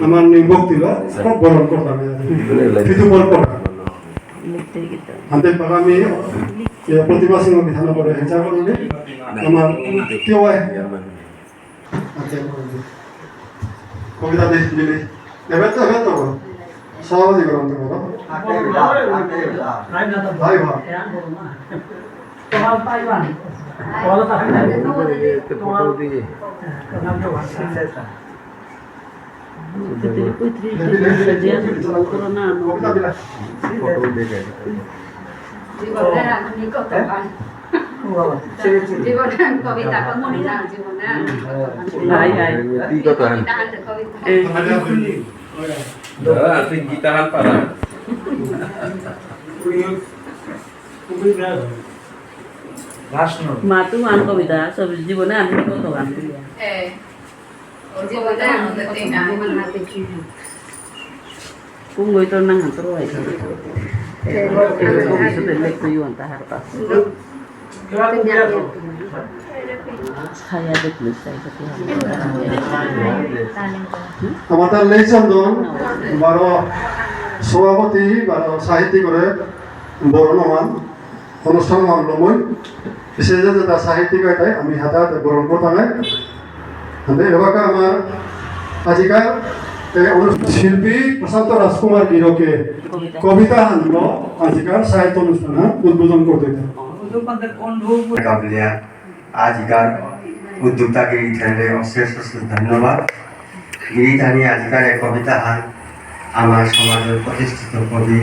আমার নিবক্তিলা খুব বরণ করতাম কিছু বল পড়া হাতে পাগামি প্রতিভা সিংহ বিধান করে হেঁচা করলে আমার কেউ কবিতা দিলে এবার তো সহজে গ্রহণ করো ভাই ভাই gitaran para মাতু গান কবিতা সব জীবনে আমি কত গান Kung ito nang hatro ay ভবিষ্যতে লিখতে ইউন তাহার কাছে ছায়া দেখলে চাই আমাদের লেচন্দন 12 সভাপতি 12 সাহিত্যিক করে বরণমান অনুষ্ঠান মানলমই বিশেষ যেটা সাহিত্যিক হয় আমি হাতাত বরণ করতাম হাতে এবাকা আমার আজিকার শিল্পী প্রশান্ত রাজকুমার গিরকে কবিতা হানল আজিকার সাহিত্য অনুষ্ঠান উদ্বোধন করতে আজিকার উদ্যোক্তা গিরিধানের অশেষ অশেষ ধন্যবাদ গিরিধানী আজিকার এই কবিতা হান আমার সমাজের প্রতিষ্ঠিত কবি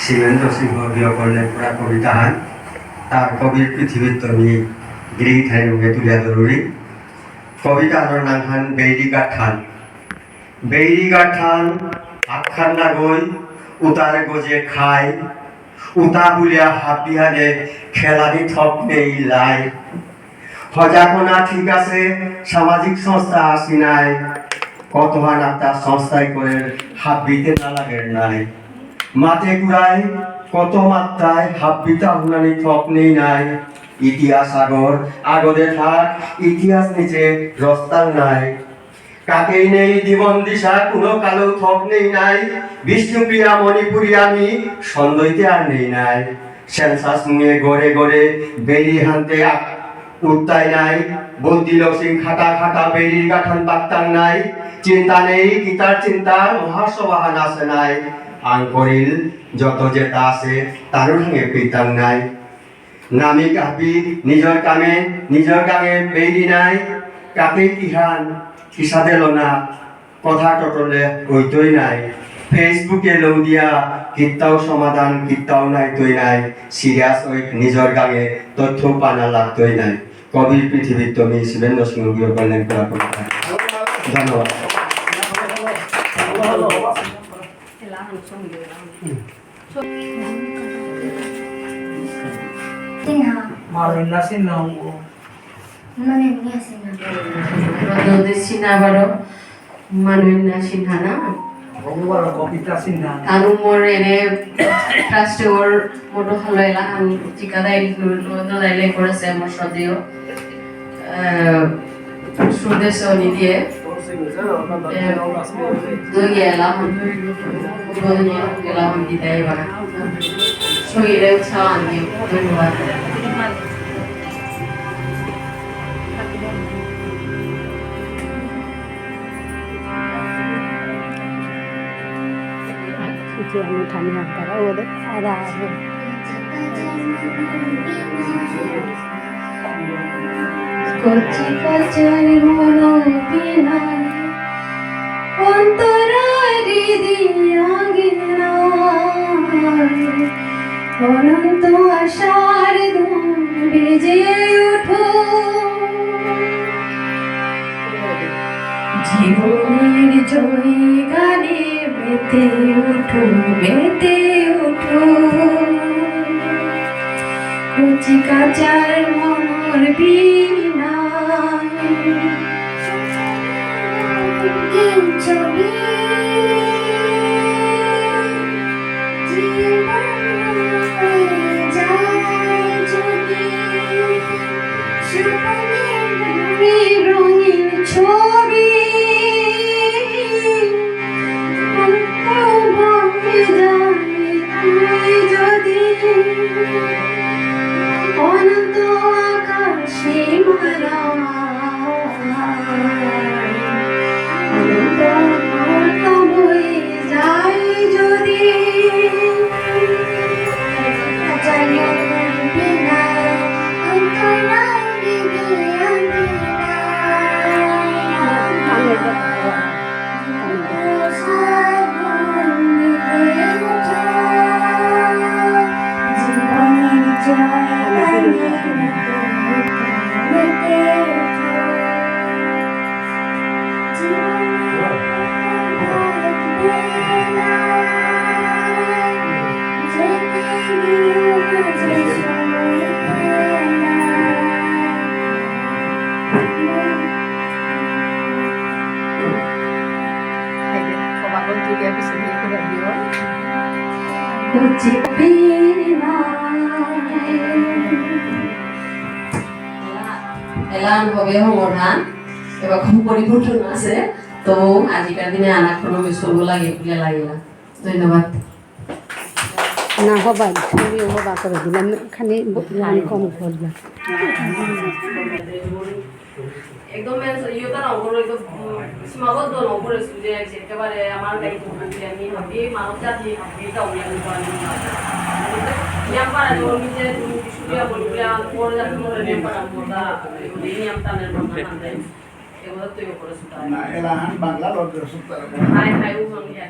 শিবেন্দ্র সিংহ বিয়করণে পুরা কবিতা হান তার কবির পৃথিবীর তুমি গিরিধানী রূপে তুলিয়া জরুরি কবিতা হানোর নাম হান বেইরিগাঠান বেইরিগাঠান আখান না গই উতারে গজে খায় উতা বুলিয়া হাবিহানে খেলানি থপ নেই লাই হজাকোনা ঠিক আছে সামাজিক সংস্থা আসি নাই কত হান আপনার সংস্থায় করে হাবিতে না লাগে নাই মাতে কুড়াই কত মাত্রায় হাবিতা হুনানি থপ নেই নাই ইতিহাস আগর আগদে থাক ইতিহাস নিচে রস্তার নাই কাকেই নেই জীবন দিশা কোনো কালো থপ নেই নাই বিষ্ণুপ্রিয়া মণিপুরি আমি সন্দেহতে আর নেই নাই সেন্সাস নিয়ে গড়ে গড়ে বেরি হানতে উত্তাই নাই বন্দি লক্ষ্মী খাটা খাটা বেরির গাঠান পাক্তাং নাই চিন্তা নেই গীতার চিন্তা মহাসভাহান আছে নাই আং করিল যত যেটা আছে তারও সঙ্গে পিতাং নাই নামি কাপি নিজের কামে বেরি নাই কাকে কিহান কিসা দিল না কথা টটলে হইতই নাই ফেসবুকে লৌ দিয়া কিত্তাও সমাধান কিত্তাও নাই তৈ নাই সিরিয়াস ওই নিজের গাঙে তথ্য পানা লাগতই নাই কবির পৃথিবীর তুমি শিবেন্দ্র সিংহ কল্যাণ করা করতে ধন্যবাদ Anu mor ene trustor moto haloila an tikadai no daile korase amor sodio sudeso ni die doyela doyela han didai bana soire chan di ধন্যবাদ Yang kami antara udah ada Kochi kachari mono pina Antarari diyagina Ananto ashar dum beje utho জীবনের জয় গানে মেতে উঠো কচি কাচার মনর বিনা ছবি রঙিন ছবি হয়ে যায় যদি জানি বলবি না অন্তরায় বিধি আমি কানের কথা জীবনের জয় সবাই তুলিয়া পিছনে করে দিও এলান হবে সমাধান এবার খুব পরিবর্তন আছে তো আজিকার দিনে আনা কোনো মিস করব লাগে বলে লাগিলা ধন্যবাদ না হবা তুমিও হবা করে দিলাম খালি আমি কম করলাম একদম ইয়েটা নম্বর একদম সীমাবদ্ধ নম্বর যে একেবারে আমার দায়িত্ব বলতে আমি ভাবি মানব জাতি এটা অনেক নিয়ম পারা যেমন নিজে সুবিধা বলবিয়া বড় জাতি মনে নিয়ম পারা মোটা নিয়ম টানের মধ্যে এগুলো তৈরি করে সুতা না এলাহান বাংলা লজ্জা সুতার হাই হাই ও সঙ্গে